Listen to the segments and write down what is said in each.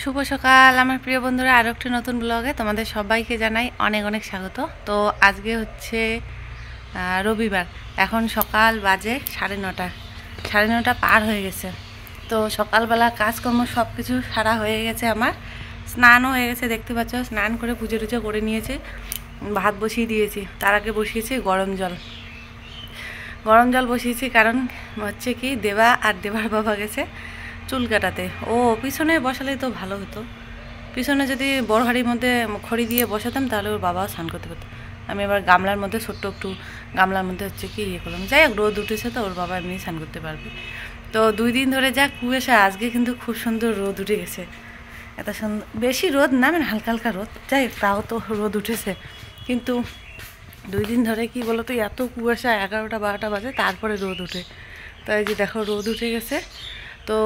শুভ সকাল আমার প্রিয় বন্ধুরা, আরও একটি নতুন ব্লগে তোমাদের সবাইকে জানাই অনেক অনেক স্বাগত। তো আজকে হচ্ছে রবিবার। এখন সকাল বাজে 9:30, 9:30 পার হয়ে গেছে। তো সকালবেলা কাজকর্ম সব কিছু সারা হয়ে গেছে, আমার স্নানও হয়ে গেছে। দেখতে পাচ্ছ, স্নান করে পুজো টুজো করে নিয়েছি, ভাত বসিয়ে দিয়েছি। তার আগে বসিয়েছি গরম জল বসিয়েছি, কারণ হচ্ছে কি দেবা আর দেবার বাবা গেছে চুল কাটাতে। ও পিছনে বসালেই তো ভালো হতো, পিছনে যদি বড় হাঁড়ির মধ্যে খড়ি দিয়ে বসাতাম তাহলে ওর বাবাও স্নান করতে পারতো। আমি এবার গামলার মধ্যে ছোট্ট একটু গামলার মধ্যে হচ্ছে কি করলাম। যাই হোক, রোদ উঠেছে তো ওর বাবা এমনি স্নান করতে পারবে। তো 2 দিন ধরে যা কুয়াশা, আজকে কিন্তু খুব সুন্দর রোদ উঠে গেছে। এত সুন্দর, বেশি রোদ না, মানে হালকা হালকা রোদ। যাই হোক, তাও তো রোদ উঠেছে। কিন্তু 2 দিন ধরে কি বলো তো, এত কুয়াশা, 11টা 12টা বাজে তারপরে রোদ উঠে। তো এই যে দেখো রোদ উঠে গেছে। তো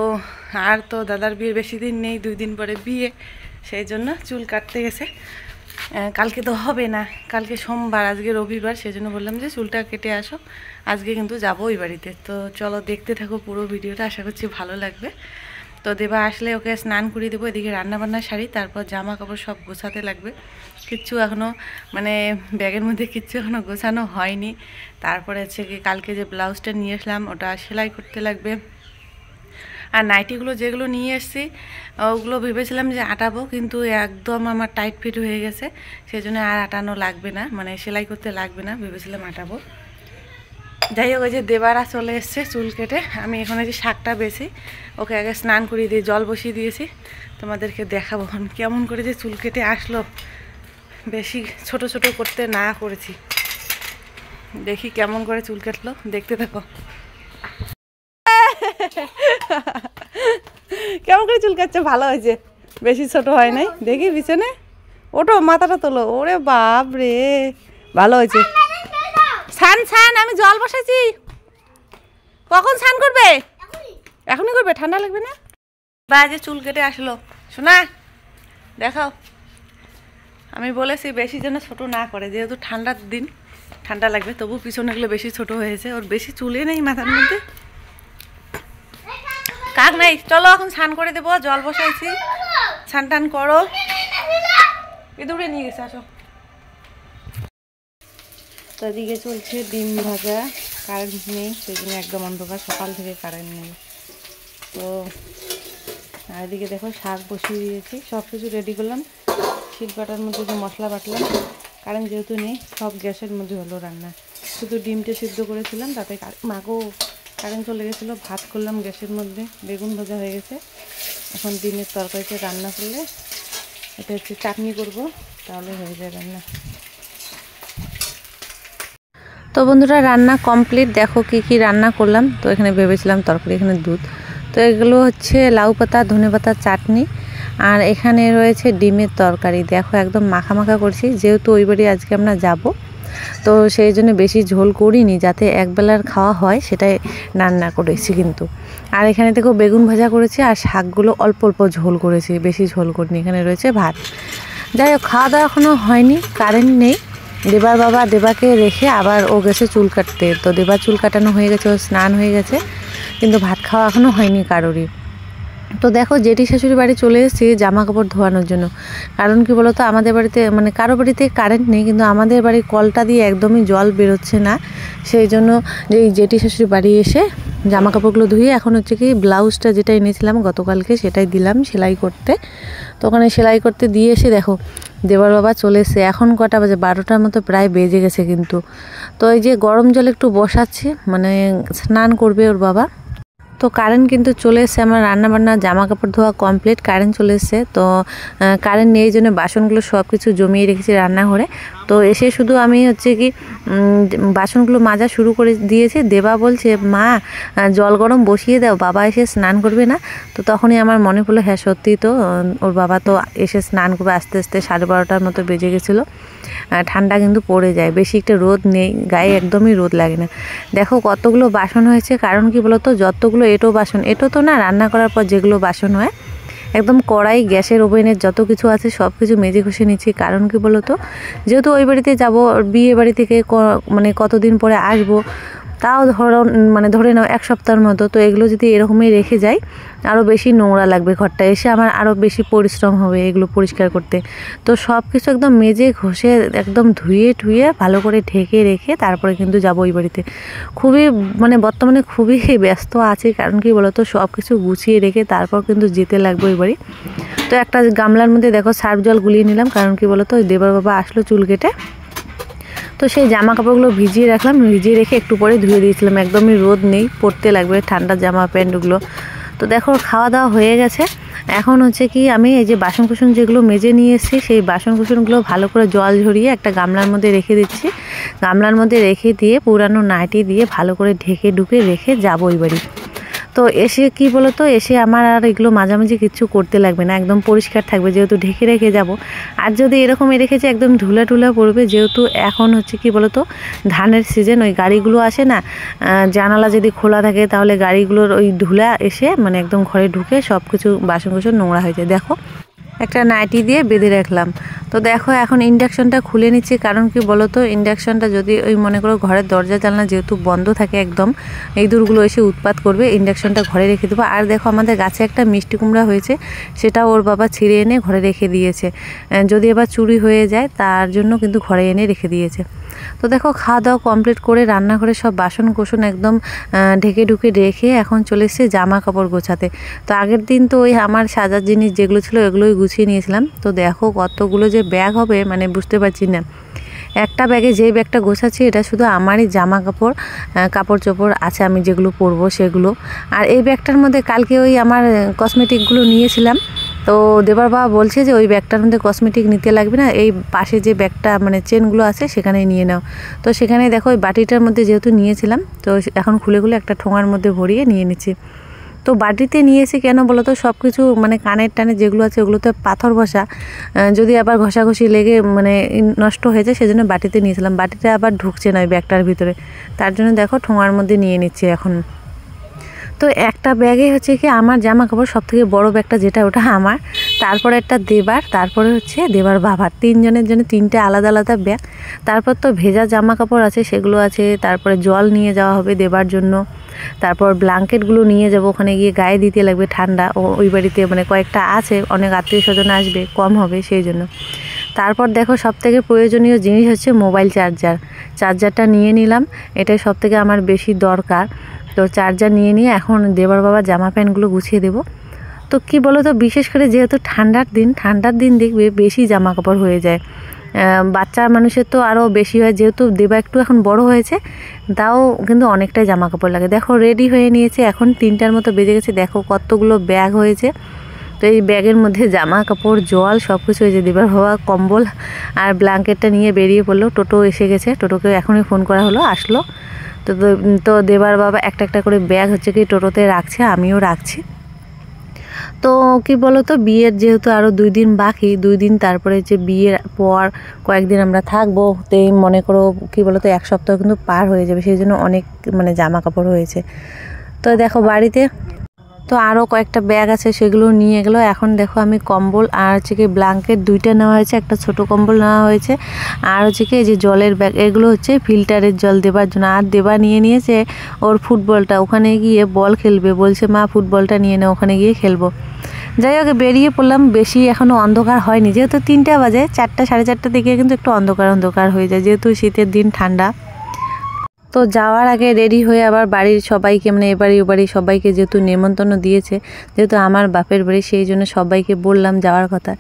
আর তো দাদার বিয়ের বেশি দিন নেই, 2 দিন পরে বিয়ে, সেই জন্য চুল কাটতে গেছে। কালকে তো হবে না, কালকে সোমবার, আজকে রবিবার, সেই জন্য বললাম যে চুলটা কেটে আসো, আজকে কিন্তু যাবো ওই বাড়িতে। তো চলো দেখতে থাকো পুরো ভিডিওটা, আশা করছি ভালো লাগবে। তো দেবা আসলে ওকে স্নান করিয়ে দেবো, এদিকে রান্নাবান্না সারি, তারপর জামা কাপড় সব গোছাতে লাগবে। কিচ্ছু এখনও মানে ব্যাগের মধ্যে কিচ্ছু এখনও গোছানো হয়নি। তারপরে হচ্ছে কি কালকে যে ব্লাউজটা নিয়ে আসলাম ওটা সেলাই করতে লাগবে। আর নাইটিগুলো যেগুলো নিয়ে এসেছি ওগুলো ভেবেছিলাম যে আটাবো, কিন্তু একদম আমার টাইট ফিট হয়ে গেছে, সেই জন্য আর আটানো লাগবে না, মানে সেলাই করতে লাগবে না, ভেবেছিলাম আটাবো। যাই হোক, ওই যে দেবারা চলে এসছে চুল কেটে। আমি এখানে যে শাকটা বেছি, ওকে আগে স্নান করিয়ে দিয়ে জল বসিয়ে দিয়েছি। তোমাদেরকে দেখাবো কেমন করে যে চুল কেটে আসলো, বেশি ছোট ছোট করতে না করেছি। দেখি কেমন করে চুল কাটলো, দেখতে থাকো। কেমন করে চুল কাটছে, ভালো হয়েছে, বেশি ছোট হয় নাই। দেখি পিছনে ওটো, মাথাটা তোলো। ওরে বাপ রে, ভালো হয়েছে। স্নান আমি জল বসাইছি। কখন স্নান করবে? এখনই করবে, ঠান্ডা লাগবে না? বাজে চুল কেটে আসলো। শোনা, দেখাও। আমি বলেছি বেশি যেন ছোট না করে, যেহেতু ঠান্ডার দিন, ঠান্ডা লাগবে। তবু পিছনেগুলো বেশি ছোট হয়েছে, ওর বেশি চুলে নেই মাথার মধ্যে। কাক নাই, চলো এখন স্নান করে দেবো, জল বসাইছি, স্নান টান করো। এ দূরে নিয়ে গেছে, আসো। তো এদিকে চলছে ডিম ভাজা, কারেন্ট নেই, সেই জন্য একদম অন্ধকার, সকাল থেকে কারেন্ট নেই। তো আর এদিকে দেখো শাক বসিয়ে দিয়েছি, সব কিছু রেডি করলাম। শিলপাটার মধ্যে যে মশলা বাটলাম, কারেন্ট যেহেতু নেই সব গ্যাসের মধ্যে হলো রান্না। শুধু ডিমটা সিদ্ধ করেছিলাম, তাতে মাকেও কারেন্ট চলে গেছিলো। ভাত করলাম গ্যাসের মধ্যে, বেগুন ভাজা হয়ে গেছে। এখন ডিমের তরকারিতে রান্না করলে, এটা হচ্ছে চাটনি করব, তাহলে হয়ে যায় রান্না। তো বন্ধুরা, রান্না কমপ্লিট। দেখো কি কি রান্না করলাম। তো এখানে ভেবেছিলাম তরকারি, এখানে দুধ। তো এগুলো হচ্ছে লাউ পাতা, ধনে পাতার চাটনি, আর এখানে রয়েছে ডিমের তরকারি। দেখো একদম মাখা মাখা করছি, যেহেতু ওই বাড়ি আজকে আমরা যাব, তো সেই জন্য বেশি ঝোল করিনি, যাতে একবেলার খাওয়া হয় সেটাই রান্না করেছি কিন্তু। আর এখানে দেখো বেগুন ভাজা করেছি, আর শাকগুলো অল্প অল্প ঝোল করেছি, বেশি ঝোল করিনি। এখানে রয়েছে ভাত। যাই হোক, খাওয়া দাওয়া এখনও হয়নি, কারেন্ট নেই। দেবার বাবা দেবাকে রেখে আবার ও গেছে চুল কাটতে। তো দেবার চুল কাটানো হয়ে গেছে, ও স্নান হয়ে গেছে, কিন্তু ভাত খাওয়া এখনও হয়নি কারোরই। তো দেখো জেঠি শাশুড়ি বাড়ি চলে এসেছি জামা কাপড় ধোয়ানোর জন্য। কারণ কি বলো তো, আমাদের বাড়িতে মানে কারো বাড়িতে কারেন্ট নেই, কিন্তু আমাদের বাড়ির কলটা দিয়ে একদমই জল বেরোচ্ছে না। সেই জন্য যে জেঠি শাশুড়ি বাড়ি এসে জামা কাপড়গুলো ধুয়ে এখন হচ্ছে কি ব্লাউজটা যেটা এনেছিলাম গতকালকে সেটাই দিলাম সেলাই করতে। তো ওখানে সেলাই করতে দিয়ে এসে দেখো দেবার বাবা চলে এসে। এখন কটা বাজে, 12টার মতো প্রায় বেজে গেছে কিন্তু। তো এই যে গরম জল একটু বসাচ্ছি, মানে স্নান করবে ওর বাবা। তো কারেন্ট কিন্তু চলে এসেছে, আমার রান্নাবান্না জামা কাপড় ধোয়া কমপ্লিট, কারেন্ট চলে এসেছে। তো কারেন্ট নেই, এই জন্য বাসনগুলো সব কিছু জমিয়ে রেখেছি রান্নাঘরে। তো এসে শুধু আমি হচ্ছে কি বাসনগুলো মাজা শুরু করে দিয়েছি। দেবা বলছে, মা জল গরম বসিয়ে দাও, বাবা এসে স্নান করবে না? তো তখনই আমার মনে পড়লো, হ্যাঁ সত্যি তো, ওর বাবা তো এসে স্নান করবে। আস্তে আস্তে 12:30টার মতো বেজে গেছিলো। ঠান্ডা কিন্তু পড়ে যায়, বেশি একটা রোদ নেই গায়ে, একদমই রোদ লাগে না। দেখো কতগুলো বাসন হয়েছে, কারণ কি বলতো, যতগুলো এঁটো বাসন, এঁটো তো না, রান্না করার পর যেগুলো বাসন হয়, একদম কড়াই, গ্যাসের ওভেনের যত কিছু আছে সব কিছু মেজে ঘষে নিচ্ছি। কারণ কি বলতো, যেহেতু ওই বাড়িতে যাব, বিয়ে বাড়ি থেকে মানে কতদিন পরে আসবো, তাও মানে ধরে নাও 1 সপ্তাহের মতো। তো এগুলো যদি এরকমই রেখে যাই আরও বেশি নোংরা লাগবে, ঘরটা এসে আমার আরও বেশি পরিশ্রম হবে এগুলো পরিষ্কার করতে। তো সব কিছু একদম মেজে ঘষে একদম ধুয়ে ঠুয়ে ভালো করে ঢেকে রেখে তারপরে কিন্তু যাবো ওই বাড়িতে। খুবই মানে বর্তমানে খুবই ব্যস্ত আছি, কারণ কি বলতো সব কিছু গুছিয়ে রেখে তারপর কিন্তু যেতে লাগবে ওই বাড়ি। তো একটা গামলার মধ্যে দেখো সার্ফ জল গুলিয়ে নিলাম, কারণ কি বলতো ওই দেবার বাবা আসলো চুল কেটে, তো সেই জামা কাপড়গুলো ভিজিয়ে রাখলাম, ভিজিয়ে রেখে একটু পরে ধুয়ে দিয়েছিলাম। একদমই রোদ নেই, পরতে লাগবে ঠান্ডা জামা প্যান্টগুলো। তো দেখো খাওয়া দাওয়া হয়ে গেছে। এখন হচ্ছে কি আমি এই যে বাসন কুসন যেগুলো মেজে নিয়ে এসেছি সেই বাসন কুসনগুলো ভালো করে জল ঝরিয়ে একটা গামলার মধ্যে রেখে দিচ্ছি। গামলার মধ্যে রেখে দিয়ে পুরানো নাইটি দিয়ে ভালো করে ঢেকে ঢুকে রেখে যাবো ওই বাড়ি। তো এসে কি বলতো এসে আমার আর এগুলো মাঝামাঝি কিছু করতে লাগবে না, একদম পরিষ্কার থাকবে যেহেতু ঢেকে রেখে যাব। আর যদি এরকমই রেখেছে একদম ধুলা টুলা পড়বে, যেহেতু এখন হচ্ছে কি বলতো ধানের সিজন, ওই গাড়িগুলো আসে না, জানালা যদি খোলা থাকে তাহলে গাড়িগুলোর ওই ধুলা এসে মানে একদম ঘরে ঢুকে সব কিছু বাসন কুসন নোংরা হয়ে যায়। দেখো একটা নাইটি দিয়ে বেঁধে রাখলাম। তো দেখো এখন ইন্ডাকশনটা খুলে নিচ্ছি, কারণ কি বলতো ইন্ডাকশনটা যদি ওই মনে করো ঘরের দরজা জানলা যেহেতু বন্ধ থাকে একদম, এই দূরগুলো এসে উৎপাত করবে, ইন্ডাকশনটা ঘরে রেখে দেবো। আর দেখো আমাদের গাছে একটা মিষ্টি কুমড়া হয়েছে, সেটা ওর বাবা ছিঁড়ে এনে ঘরে রেখে দিয়েছে, যদি এবার চুরি হয়ে যায় তার জন্য কিন্তু ঘরে এনে রেখে দিয়েছে। তো দেখো খাওয়া দাওয়া কমপ্লিট করে রান্নাঘরে সব বাসন কোসন একদম ঢেকে ঢুকে রেখে এখন চলে এসেছে জামা কাপড় গোছাতে। তো আগের দিন তো ওই আমার সাজার জিনিস যেগুলো ছিল এগুলোই গুছিয়ে নিয়েছিলাম। তো দেখো কতগুলো যে ব্যাগ হবে মানে বুঝতে পারছি না। একটা ব্যাগে যেই ব্যাগটা গোছাচ্ছি এটা শুধু আমারই জামা কাপড় কাপড় চোপড় আছে, আমি যেগুলো পরবো সেগুলো। আর এই ব্যাগটার মধ্যে কালকে ওই আমার কসমেটিকগুলো নিয়েছিলাম, তো দেবার বাবা বলছে যে ওই ব্যাগটার মধ্যে কসমেটিক নিতে লাগবে না, এই পাশে যে ব্যাগটা মানে চেনগুলো আছে সেখানেই নিয়ে নাও। তো সেখানে দেখো ওই বাটিটার মধ্যে যেহেতু নিয়েছিলাম, তো এখন খুলে খুলে একটা ঠোঙার মধ্যে ভরিয়ে নিয়ে নিচ্ছি। তো বাটিতে নিয়ে এসে কেন বলো তো সব কিছু মানে কানের টানে যেগুলো আছে ওগুলোতে পাথর বসা, যদি আবার ঘষাঘষি লেগে মানে নষ্ট হয়ে যায় সেজন্য বাটিতে নিয়েছিলাম। বাটিটা আবার ঢুকছে না ওই ব্যাগটার ভিতরে, তার জন্য দেখো ঠোঙার মধ্যে নিয়ে নিচ্ছি এখন। তো একটা ব্যাগে হচ্ছে কি আমার জামা কাপড়, সবথেকে বড় ব্যাগটা যেটা ওটা আমার, তারপরে একটা দেবার, তারপরে হচ্ছে দেবার বাবার, তিনজনের জন্য তিনটে আলাদা আলাদা ব্যাগ। তারপর তো ভেজা জামা কাপড় আছে সেগুলো আছে, তারপরে জল নিয়ে যাওয়া হবে দেবার জন্য, তারপর ব্ল্যাঙ্কেটগুলো নিয়ে যাব, ওখানে গিয়ে গায়ে দিতে লাগবে ঠান্ডা। ওই বাড়িতে মানে কয়েকটা আছে, অনেক আত্মীয় স্বজন আসবে, কম হবে সেই জন্য। তারপর দেখো সবথেকে প্রয়োজনীয় জিনিস হচ্ছে মোবাইল চার্জারটা নিয়ে নিলাম, এটাই সবথেকে আমার বেশি দরকার। তো চার্জার নিয়ে নিয়ে এখন দেবার বাবা জামা প্যান্টগুলো গুছিয়ে দেবো। তো কি বলো তো বিশেষ করে যেহেতু ঠান্ডার দিন দেখবে বেশি জামা কাপড় হয়ে যায়, বাচ্চা মানুষের তো আরও বেশি হয়, যেহেতু দেবা একটু এখন বড় হয়েছে তাও কিন্তু অনেকটাই জামা কাপড় লাগে। দেখো রেডি হয়ে নিয়েছে, এখন 3টার মতো বেজে গেছে, দেখো কতগুলো ব্যাগ হয়েছে। তো এই ব্যাগের মধ্যে জামা কাপড় জল সব কিছু হয়েছে, দেবার বাবা কম্বল আর ব্ল্যাঙ্কেটটা নিয়ে বেরিয়ে পড়লো। টোটো এসে গেছে, টোটোকে এখনই ফোন করা হলো, আসলো। তো দেবার বাবা একটা একটা করে ব্যাগ হচ্ছে কি টোটোতে রাখছে, আমিও রাখছি। তো কি বলো তো বিয়ের যেহেতু আরও 2 দিন বাকি, 2 দিন তারপরে যে বিয়ের পর কয়েকদিন আমরা থাকবো, তো মনে করো কি বলো তো 1 সপ্তাহ কিন্তু পার হয়ে যাবে, সেই জন্য অনেক মানে জামা কাপড় হয়েছে। তো দেখো বাড়িতে তো আরও কয়েকটা ব্যাগ আছে সেগুলো নিয়ে গেলো। এখন দেখো আমি কম্বল আর হচ্ছে কি ব্ল্যাঙ্কেট 2টা নেওয়া হয়েছে, একটা ছোট কম্বল নেওয়া হয়েছে, আর হচ্ছে কি এই যে জলের ব্যাগ, এগুলো হচ্ছে ফিল্টারের জল দেবার জন্য। আর দেবা নিয়ে নিয়েছে ওর ফুটবলটা, ওখানে গিয়ে বল খেলবে, বলছে মা ফুটবলটা নিয়ে নাও, ওখানে গিয়ে খেলবো। যাই হোক বেরিয়ে পড়লাম, বেশি এখনও অন্ধকার হয়নি, যেহেতু 3টা বাজে, 4টা সাড়ে 4টার দিকে কিন্তু একটু অন্ধকার হয়ে যায়, যেহেতু শীতের দিন ঠান্ডা। তো যাওয়ার আগে রেডি হয়ে আবার বাড়ির সবাইকে মানে এবাড়ি ওবাড়ি সবাইকে যেহেতু নেমন্তন্ন দিয়েছে, যেহেতু আমার বাপের বাড়ি সেই জন্য সবাইকে বললাম যাওয়ার কথা।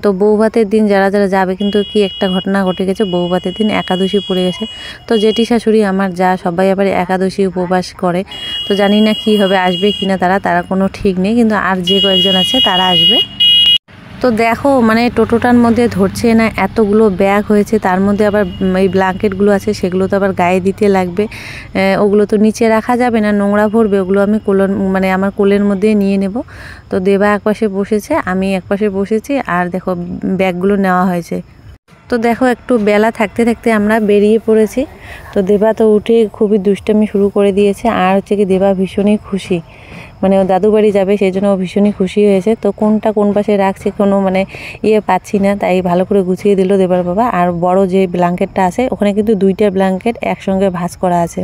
তো বউ ভাতের দিন যারা যারা যাবে, কিন্তু কি একটা ঘটনা ঘটে গেছে, বউ ভাতের দিন একাদশী পড়ে গেছে। তো জেঠি শাশুড়ি আমার যা সবাই আবার একাদশী উপবাস করে, তো জানি না কি হবে, আসবে কি না তারা কোনো ঠিক নেই, কিন্তু আর যে কয়েকজন আছে তারা আসবে। তো দেখো মানে টোটোটার মধ্যে ধরছে না, এতগুলো ব্যাগ হয়েছে, তার মধ্যে আবার এই ব্ল্যাঙ্কেটগুলো আছে সেগুলো তো আবার গায়ে দিতে লাগবে, ওগুলো তো নিচে রাখা যাবে না, নোংরা ভরবে, ওগুলো আমি মানে আমার কোলের মধ্যে নিয়ে নেব। তো দেবা একপাশে বসেছে, আমি একপাশে বসেছি, আর দেখো ব্যাগগুলো নেওয়া হয়েছে। তো দেখো একটু বেলা থাকতে থাকতে আমরা বেরিয়ে পড়েছি। তো দেবা তো উঠে খুবই দুষ্টামি শুরু করে দিয়েছে, আর হচ্ছে কি দেবা ভীষণই খুশি, মানে ও দাদু বাড়ি যাবে, সেই জন্য ও ভীষণই খুশি হয়েছে। তো কোনটা কোন পাশে রাখছে কোনো মানে পাচ্ছি না, তাই ভালো করে গুছিয়ে দিল দেবার বাবা। আর বড় যে ব্ল্যাঙ্কেটটা আছে ওখানে কিন্তু 2টা ব্ল্যাঙ্কেট একসঙ্গে ভাঁজ করা আছে,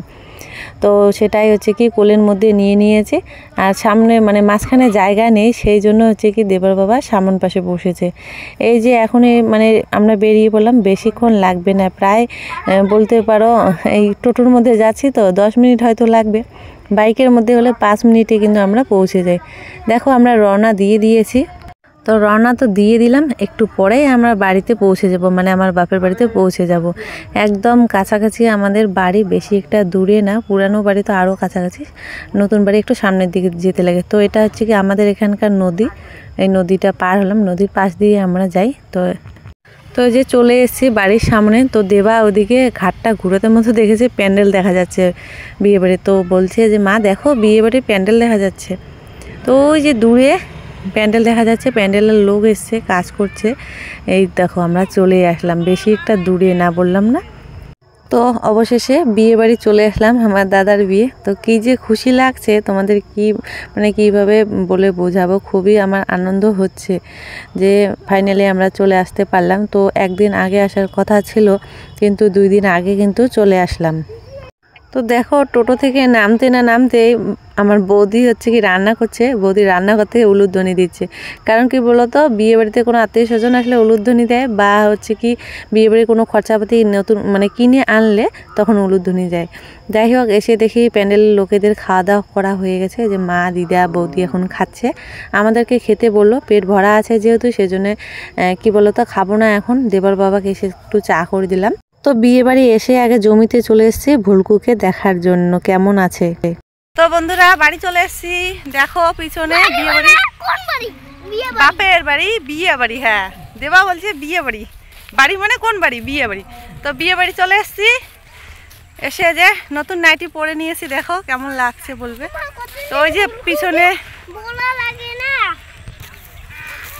তো সেটাই হচ্ছে কি কোলের মধ্যে নিয়ে নিয়েছে। আর সামনে মানে মাঝখানে জায়গা নেই, সেই জন্য হচ্ছে কি দেবার বাবা সামন পাশে বসেছে। এই যে এখন মানে আমরা বেরিয়ে পড়লাম, বেশিক্ষণ লাগবে না, প্রায় বলতে পারো এই টোটোর মধ্যে যাচ্ছি তো 10 মিনিট হয়তো লাগবে, বাইকের মধ্যে হলে 5 মিনিটে কিন্তু আমরা পৌঁছে যাই। দেখো আমরা রওনা দিয়ে দিয়েছি। তো রওনা তো দিয়ে দিলাম, একটু পরেই আমরা বাড়িতে পৌঁছে যাব, মানে আমার বাপের বাড়িতে পৌঁছে যাব। একদম কাছাকাছি আমাদের বাড়ি, বেশি একটা দূরে না, পুরানো বাড়ি তো আরও কাছাকাছি, নতুন বাড়ি একটু সামনের দিকে যেতে লাগে। তো এটা হচ্ছে কি আমাদের এখানকার নদী, এই নদীটা পার হলাম, নদীর পাশ দিয়ে আমরা যাই। তো যে চলে এসেছি বাড়ির সামনে। তো দেবা ওদিকে ঘাটটা ঘুরোতে মতো দেখেছে প্যান্ডেল দেখা যাচ্ছে বিয়েবাড়ি, তো বলছে যে মা দেখো বিয়েবাড়ির প্যান্ডেল দেখা যাচ্ছে। তো ওই যে দূরে প্যান্ডেল দেখা যাচ্ছে, প্যান্ডেলের লোক এসছে, কাজ করছে। এই দেখো আমরা চলে আসলাম, বেশি একটা দূরে না, বললাম না। তো অবশেষে বিয়ে বাড়ি চলে আসলাম, আমার দাদার বিয়ে। তো কী যে খুশি লাগছে তোমাদের কি মানে কীভাবে বলে বোঝাবো, খুবই আমার আনন্দ হচ্ছে যে ফাইনালি আমরা চলে আসতে পারলাম। তো একদিন আগে আসার কথা ছিল, কিন্তু 2 দিন আগে কিন্তু চলে আসলাম। তো দেখো টোটো থেকে নামতে না নামতেই আমার বৌদি হচ্ছে কি রান্না করছে, বৌদি রান্না করতে উলুধ্বনি দিচ্ছে। কারণ কি বলতো, বিয়ে বাড়িতে কোনো আত্মীয় স্বজন আসলে উলুধ্বনি দেয়, বা হচ্ছে কি বিয়ে বাড়ির কোনো খরচাপাতি নতুন মানে কিনে আনলে তখন উলুধ্বনি যায়। যাই হোক, এসে দেখি প্যান্ডেলের লোকেদের খাওয়া দাওয়া করা হয়ে গেছে, যে মা দিদা বৌদি এখন খাচ্ছে, আমাদেরকে খেতে বললো, পেট ভরা আছে যেহেতু সেজন্য কি বলতো খাবো না এখন। দেবার বাবাকে এসে একটু চা করে দিলাম। তো বিয়ে বাড়ি এসে আগে জমিতে চলে এসেছি ভুলকুকে দেখার জন্য কেমন আছে। তো বন্ধুরা বাড়ি চলে এসেছি, দেখো পিছনে বিয়ে বাড়ি, বাপের বাড়ি বিয়ে বাড়ি, হ্যাঁ দেবা বলছে বিয়ে বাড়ি, বাড়ি মানে কোন বাড়ি, বিয়ে বাড়ি। তো বিয়ে বাড়ি চলে এসেছি, এসে যে নতুন নাইটি পরে নিয়েছি, দেখো কেমন লাগছে বলবে। তো ওই যে পিছনে,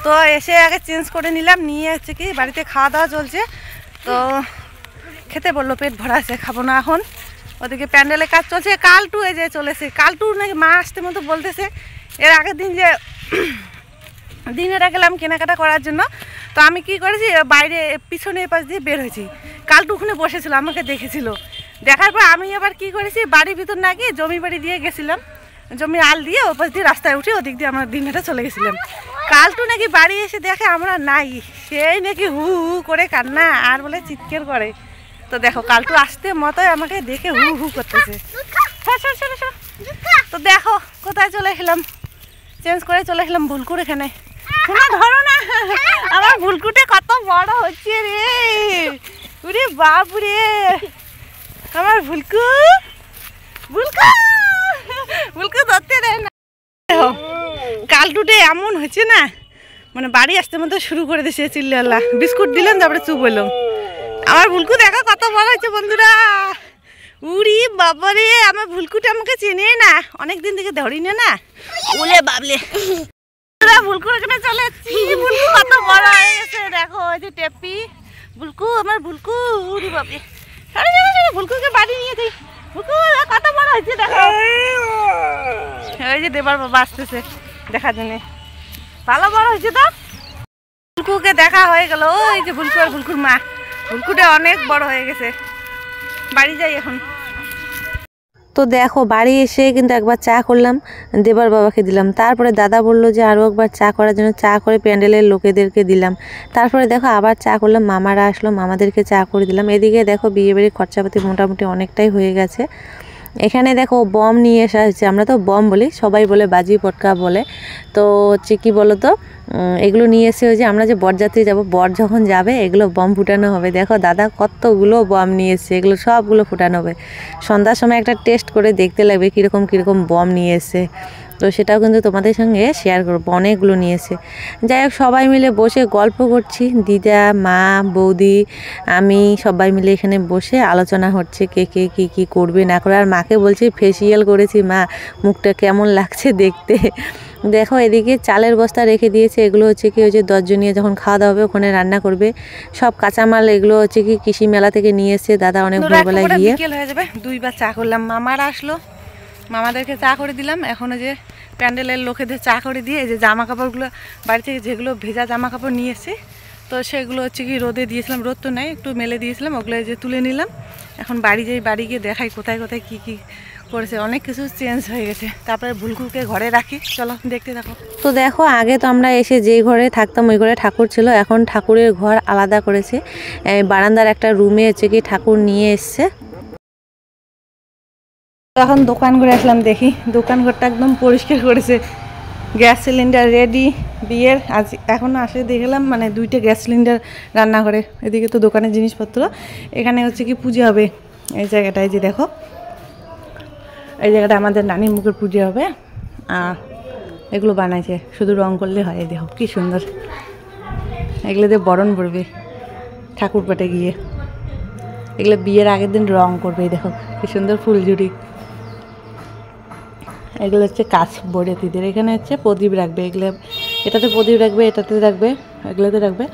তো এসে আগে চেঞ্জ করে নিলাম, নিয়ে হচ্ছে কি বাড়িতে খাওয়া দাওয়া চলছে। তো খেতে বললো, পেট ভরা আছে, খাবো না এখন। ওদিকে প্যান্ডেলের কাজ চলছে, কালটু এই যে চলেছে, কালটু নাকি মা আসতে মতো বলতেছে। এর আগের দিন যে দিনেটা গেলাম কেনাকাটা করার জন্য, তো আমি কি করেছি বাইরে পিছনে পাশ দিয়ে বের হয়েছি, কালটু ওখানে বসেছিল, আমাকে দেখেছিল, দেখার পর আমি আবার কি করেছি বাড়ির ভিতর না গিয়ে জমি বাড়ি দিয়ে গেছিলাম, জমি আল দিয়ে ওই পাশ দিয়ে রাস্তায় উঠে ওদিক দিয়ে আমরা দিনটা চলে গেছিলাম। কালটু নাকি বাড়ি এসে দেখে আমরা নাই, সেই নাকি হু হু করে কান্না আর বলে চিৎকার করে। তো দেখো কালটু আসতে মতোই আমাকে দেখে হু হু করতেছে। তো দেখো কোথায় চলে এলাম, চেঞ্জ করে চলে এলাম ভুলকুর এখানে। ধরো না, আমার ভুলকুটে কত বড় হচ্ছে রে, ওরে বাপ রে, আমার ভুলকু ভুলকু ভুলকু ধরতে দেয় না। কালটুটে এমন হয়েছে না, মানে বাড়ি আসতে মতো শুরু করে দিয়েছে চিল্লাল্লা, বিস্কুট দিলাম তারপরে চুপ হইলাম। আমার ভুলকু দেখো কত বড় হয়েছে বন্ধুরা, উড়ি বাবারে, আমার ভুলকুটা আমাকে চেনে না, অনেক দিন থেকে ধরি না বলে বাবলে। ভুলকুর এখানে চলে এসেছি, ভুলকু কত বড় হয়ে গেছে দেখো, ওই যে টেপি ভুলকু, আমার ভুলকু, উড়ি বাবলে। ভুলকুকে বাড়ি নিয়ে যাই, ভুলকু কত বড় হয়েছে দেখো। ওই যে দেবার বাবা আসতেছে দেখার জন্য, ভালো বড় হয়েছে তো। ভুলকুকে দেখা হয়ে গেল, ওই যে ভুলকু আর ভুলকুর মা, ভুলকুটা অনেক বড় হয়ে গেছে, বাড়ি যাই এখন। তো দেখো বাড়ি এসে কিন্তু একবার চা করলাম, দেবার বাবাকে দিলাম, তারপরে দাদা বললো যে আরও একবার চা করার জন্য, চা করে প্যান্ডেলের লোকেদেরকে দিলাম। তারপরে দেখো আবার চা করলাম, মামারা আসলো, মামাদেরকে চা করে দিলাম। এদিকে দেখো বিয়েবাড়ির খরচাপাতি মোটামুটি অনেকটাই হয়ে গেছে। এখানে দেখো বম নিয়ে আসা হচ্ছে, আমরা তো বম বলি, সবাই বলে বাজি পটকা বলে। তো হচ্ছে কী বলো তো, এগুলো নিয়ে এসে ওই যে আমরা যে বরযাত্রী যাব, বর যখন যাবে এগুলো বম ফুটানো হবে। দেখো দাদা কতগুলো বম নিয়ে এসছে, এগুলো সবগুলো ফুটানো হবে। সন্ধ্যার সময় একটা টেস্ট করে দেখতে লাগবে কীরকম কীরকম বম নিয়ে এসছে, তো সেটাও কিন্তু তোমাদের সঙ্গে শেয়ার করবো। অনেকগুলো নিয়েছে। যাই হোক সবাই মিলে বসে গল্প করছি, দিদা মা বৌদি আমি সবাই মিলে এখানে বসে আলোচনা হচ্ছে কে কে কী কী করবে না করে। আর মাকে বলছি ফেসিয়াল করেছি মা, মুখটা কেমন লাগছে দেখতে। দেখো এদিকে চালের বস্তা রেখে দিয়েছে, এগুলো হচ্ছে কি ওই যে 10 জনিয়ে যখন খাওয়া দাওয়া হবে ওখানে রান্না করবে। সব কাঁচামাল এগুলো হচ্ছে কি কৃষি মেলা থেকে নিয়ে এসছে দাদা অনেক ভোরবেলায় গিয়ে। বিকেল হয়ে যাবে, 2বার চা করলাম, মামারা আসলো, মামাদেরকে চা করে দিলাম। এখন যে প্যান্ডেলের লোকেদের চা করে দিয়ে এই যে জামা কাপড়গুলো বাড়ি থেকে যেগুলো ভেজা জামা কাপড় নিয়ে এসেছি, তো সেগুলো হচ্ছে কি রোদে দিয়েছিলাম, রোদ তো নেই, একটু মেলে দিয়েছিলাম, ওগুলো যে তুলে নিলাম। এখন বাড়ি যাই, বাড়ি গিয়ে দেখাই কোথায় কোথায় কী কী করেছে, অনেক কিছু চেঞ্জ হয়ে গেছে। তারপরে ভুলকুকে ঘরে রাখি, চলো দেখতে থাকো। তো দেখো আগে তো আমরা এসে যেই ঘরে থাকতাম ওই ঘরে ঠাকুর ছিল, এখন ঠাকুরের ঘর আলাদা করেছে। বারান্দার একটা রুমে হচ্ছে কি ঠাকুর নিয়ে এসছে। এখন দোকান ঘরে আসলাম, দেখি দোকান ঘরটা একদম পরিষ্কার করেছে। গ্যাস সিলিন্ডার রেডি, বিয়ের আজ এখনও আসে দেখলাম, মানে 2টা গ্যাস সিলিন্ডার রান্না করে। এদিকে তো দোকানের জিনিসপত্র, এখানে হচ্ছে কি পুজো হবে। এই জায়গাটায় যে দেখো, এই জায়গাটা আমাদের নানির মুখের পুজো হবে। আর এগুলো বানাইছে, শুধু রং করলে হয়। এই দেখো কি সুন্দর, এগুলো দিয়ে বরণ পড়বে ঠাকুর পাটে গিয়ে, এগুলো বিয়ের আগের দিন রং করবে। এই দেখো কি সুন্দর ফুলঝুরি। এগুলো হচ্ছে কাজ বড়েতিদের, এখানে হচ্ছে প্রদীপ রাখবে, এগুলো এটাতে প্রদীপ রাখবে, এটাতে রাখবে, এগুলোতে রাখবে।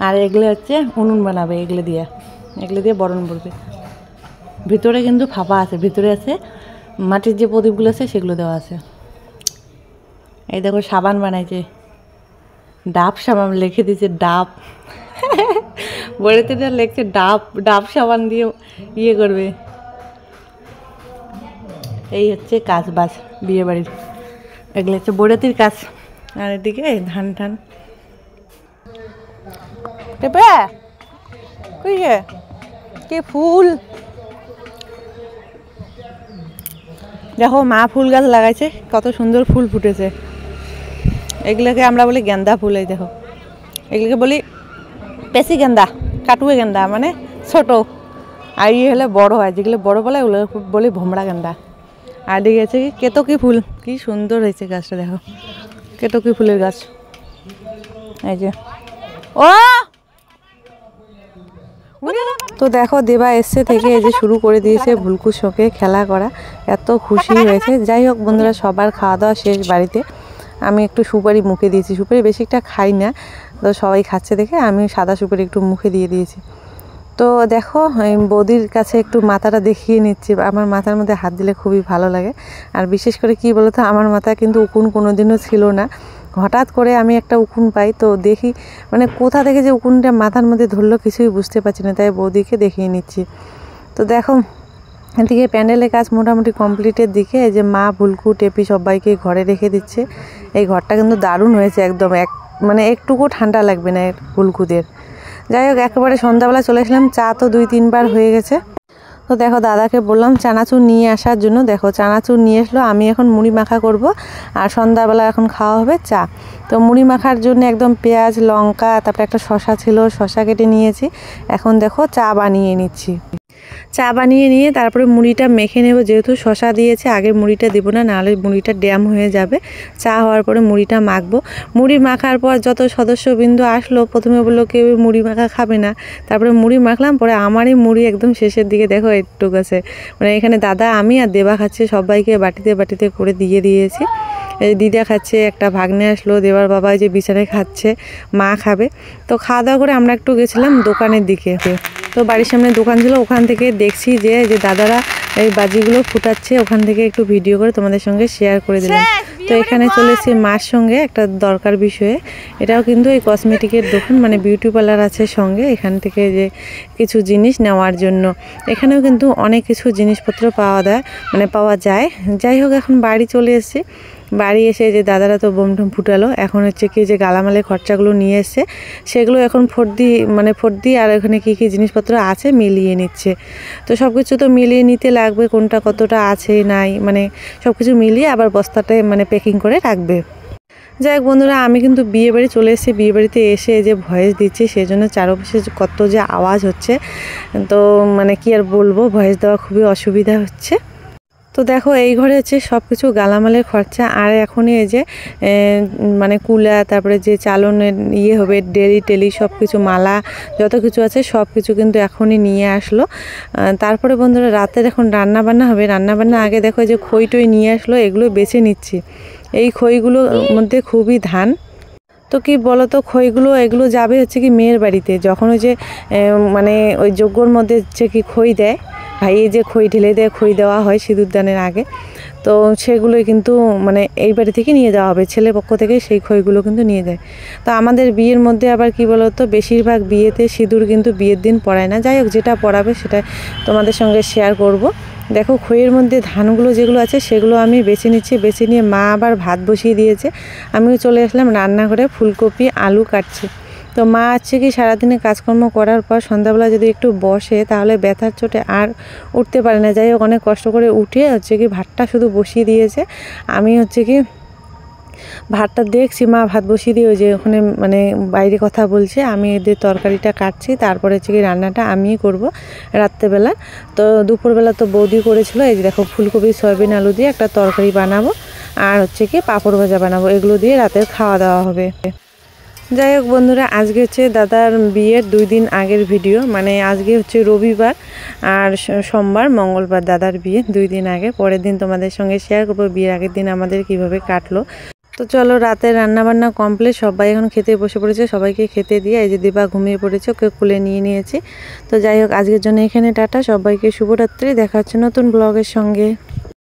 আর এগুলো হচ্ছে উনুন বানাবে, এগুলো দিয়ে বরণ পড়বে। ভিতরে কিন্তু ফাঁপা আছে, ভিতরে আছে মাটির যে প্রদীপগুলো আছে সেগুলো দেওয়া আছে। এই দেখো সাবান বানাইছে, ডাব সাবান লিখে দিয়েছে, ডাব বড়েতে লিখছে ডাব সাবান দিয়ে ইয়ে করবে। এই হচ্ছে কাজ বাজ বিয়ে বাড়ির, এগুলো হচ্ছে বড়েতির কাজ। আর এদিকে ধান ধান পেঁপে কি ফুল, দেখো মা ফুল গাছ লাগাইছে, কত সুন্দর ফুল ফুটেছে। এগুলোকে আমরা বলি গেন্দা ফুল। এই দেখো এগুলোকে বলি পেশি গেন্দা, কাটুয়ে গেন্দা মানে ছোট, আর ইয়ে হলে বড় হয়, যেগুলো বড় বলে ওগুলো বলি ভোমরা গেন্দা। আর দিকে আছে কি কেতকী ফুল, কি সুন্দর হয়েছে গাছটা, দেখো কেতকী ফুলের গাছ। এই যে ও তো দেখো দেবা এসছে থেকে এই যে শুরু করে দিয়েছে ভুলকুর সঙ্গে খেলা করা, এত খুশি হয়েছে। যাই হোক বন্ধুরা, সবার খাওয়া দাওয়া শেষ বাড়িতে। আমি একটু সুপারি মুখে দিয়েছি, সুপারি বেশি একটা খাই না, তো সবাই খাচ্ছে দেখে আমি সাদা সুপারি একটু মুখে দিয়ে দিয়েছি। তো দেখো বৌদির কাছে একটু মাথাটা দেখিয়ে নিচ্ছি, আমার মাথার মধ্যে হাত দিলে খুবই ভালো লাগে। আর বিশেষ করে কি বলতো, আমার মাথা কিন্তু উকুন কোনোদিনও ছিল না, হঠাৎ করে আমি একটা উকুন পাই, তো দেখি মানে কোথা থেকে যে উকুনটা মাথার মধ্যে ধরলো কিছুই বুঝতে পারছি না, তাই বৌদিকে দেখিয়ে নিচ্ছি। তো দেখো এদিকে প্যান্ডেলের কাজ মোটামুটি কমপ্লিটের দিকে, এই যে মা ভুলকু টেপি সবাইকে ঘরে রেখে দিচ্ছে। এই ঘরটা কিন্তু দারুণ হয়েছে, একদম মানে একটুকু ঠান্ডা লাগবে না ভুলকুদের। যাই হোক একেবারে সন্ধ্যাবেলা চলে আসলাম, চা তো 2-3 বার হয়ে গেছে। তো দেখো দাদাকে বললাম চানাচুর নিয়ে আসার জন্য, দেখো চানাচুর নিয়ে আসলো। আমি এখন মুড়ি মাখা করব, আর সন্ধ্যাবেলা এখন খাওয়া হবে চা। তো মুড়ি মাখার জন্য একদম পেঁয়াজ লঙ্কা, তারপরে একটা শসা ছিল, শসা কেটে নিয়েছি। এখন দেখো চা বানিয়ে নিচ্ছি। চা বানিয়ে নিয়ে তারপরে মুড়িটা মেখে নেব, যেহেতু শসা দিয়েছে আগে মুড়িটা দেবো না, নাহলে মুড়িটা ড্যাম হয়ে যাবে। চা হওয়ার পরে মুড়িটা মাখবো। মুড়ি মাখার পর যত সদস্যবৃন্দ আসলো, প্রথমে বললো কেউ মুড়ি মাখা খাবে না, তারপরে মুড়ি মাখলাম, পরে আমারই মুড়ি একদম শেষের দিকে দেখো একটুক আছে, মানে এখানে দাদা আমি আর দেবা খাচ্ছে, সবাইকে বাটিতে বাটিতে করে দিয়ে দিয়েছি। এই দিদা খাচ্ছে, একটা ভাগ্নে আসলো, দেবার বাবা যে বিছানায় খাচ্ছে, মা খাবে। তো খাওয়া দাওয়া করে আমরা একটু গেছিলাম দোকানের দিকে। তো বাড়ির সামনে দোকান ছিল, ওখান থেকে দেখছি যে দাদারা এই বাজিগুলো ফুটাচ্ছে, ওখান থেকে একটু ভিডিও করে তোমাদের সঙ্গে শেয়ার করে দিলাম। তো এখানে চলে এসেছি মার সঙ্গে একটা দরকার বিষয়ে। এটাও কিন্তু এই কসমেটিকের দোকান, মানে বিউটি পার্লার আছে সঙ্গে, এখান থেকে যে কিছু জিনিস নেওয়ার জন্য। এখানেও কিন্তু অনেক কিছু জিনিসপত্র পাওয়া যায়। যাই হোক এখন বাড়ি চলে এসেছি। বাড়ি এসে যে দাদারা তো বোম টোম ফুটালো, এখন হচ্ছে কি যে গালামালের খরচাগুলো নিয়ে এসছে, সেগুলো এখন ফর্দি আর এখানে কি কি জিনিসপত্র আছে মিলিয়ে নিচ্ছে। তো সব কিছু তো মিলিয়ে নিতে লাগবে, কোনটা কতটা আছে নাই, মানে সব কিছু মিলিয়ে আবার বস্তাটায় মানে প্যাকিং করে রাখবে। যাই হোক বন্ধুরা, আমি কিন্তু বিয়ে বাড়ি চলে এসেছি। বিয়ে বাড়িতে এসে যে ভয়েস দিচ্ছি, সেই জন্য চারপাশে কত যে আওয়াজ হচ্ছে, তো মানে কি আর বলবো, ভয়েস দেওয়া খুবই অসুবিধা হচ্ছে। তো দেখো এই ঘরে হচ্ছে সব কিছু গালামালের খরচা, আর এখনই এই যে মানে কুলা, তারপরে যে চালনের ইয়ে হবে, টেলি সব কিছু, মালা যত কিছু আছে সব কিছু কিন্তু এখনই নিয়ে আসলো। তারপরে বন্ধুরা রাতের এখন রান্নাবান্না হবে। রান্নাবান্না আগে দেখো যে খই টই নিয়ে আসলো, এগুলো বেছে নিচ্ছি। এই খইগুলোর মধ্যে খুবই ধান, তো কি বলো তো, এগুলো যাবে হচ্ছে কি মেয়ের বাড়িতে, যখন ওই যে মানে ওই যজ্ঞর মধ্যে হচ্ছে কি খই দেয়, ভাই এই যে খই ঢেলে দেয়, খই দেওয়া হয় সিঁদুরদানের আগে। তো সেগুলোই কিন্তু মানে এই বাড়ি থেকে নিয়ে যাওয়া হবে, ছেলে পক্ষ থেকে সেই খইগুলো কিন্তু নিয়ে যায়। তো আমাদের বিয়ের মধ্যে আবার কি বলতো, বেশিরভাগ বিয়েতে সিঁদুর কিন্তু বিয়ের দিন পরায় না। যাই হোক, যেটা পরাবে সেটা তোমাদের সঙ্গে শেয়ার করব। দেখো খইয়ের মধ্যে ধানগুলো যেগুলো আছে সেগুলো আমি বেছে নিচ্ছি, বেছে নিয়ে মা আবার ভাত বসিয়ে দিয়েছে। আমিও চলে আসলাম রান্নাঘরে, ফুলকপি আলু কাটছি। তো মা হচ্ছে কি সারাদিনে কাজকর্ম করার পর সন্ধ্যাবেলা যদি একটু বসে তাহলে ব্যথার চোটে আর উঠতে পারে না। যাই হোক, অনেক কষ্ট করে উঠে হচ্ছে কি ভাতটা শুধু বসিয়ে দিয়েছে। আমি হচ্ছে কি ভাতটা দেখছি মা ভাত বসিয়ে দিয়ে ওই যে ওখানে মানে বাইরে কথা বলছে, আমি এদের তরকারিটা কাটছি, তারপরে হচ্ছে কি রান্নাটা আমিই করব রাত্রেবেলা। তো দুপুরবেলা তো বৌদি করেছিল, এই যে দেখো ফুলকপি সয়াবিন আলু দিয়ে একটা তরকারি বানাবো, আর হচ্ছে কি পাঁপড় ভাজা বানাবো, এগুলো দিয়ে রাতের খাওয়া দাওয়া হবে। যাই হোক বন্ধুরা, আজকে হচ্ছে দাদার বিয়ের 2 দিন আগের ভিডিও, মানে আজকে হচ্ছে রবিবার আর সোমবার মঙ্গলবার দাদার বিয়ে 2 দিন আগে। পরের দিন তোমাদের সঙ্গে শেয়ার করবো বিয়ের আগের দিন আমাদের কিভাবে কাটলো। তো চলো, রাতে রান্নাবান্না কমপ্লিট, সবাই এখন খেতে বসে পড়েছে, সবাইকে খেতে দিয়ে এই যে দিবা ঘুমিয়ে পড়েছে, ওকে কুলে নিয়ে নিয়েছি। তো যাই হোক, আজকের জন্য এখানে টাটা, সবাইকে শুভরাত্রি, দেখা হচ্ছে নতুন ব্লগের সঙ্গে।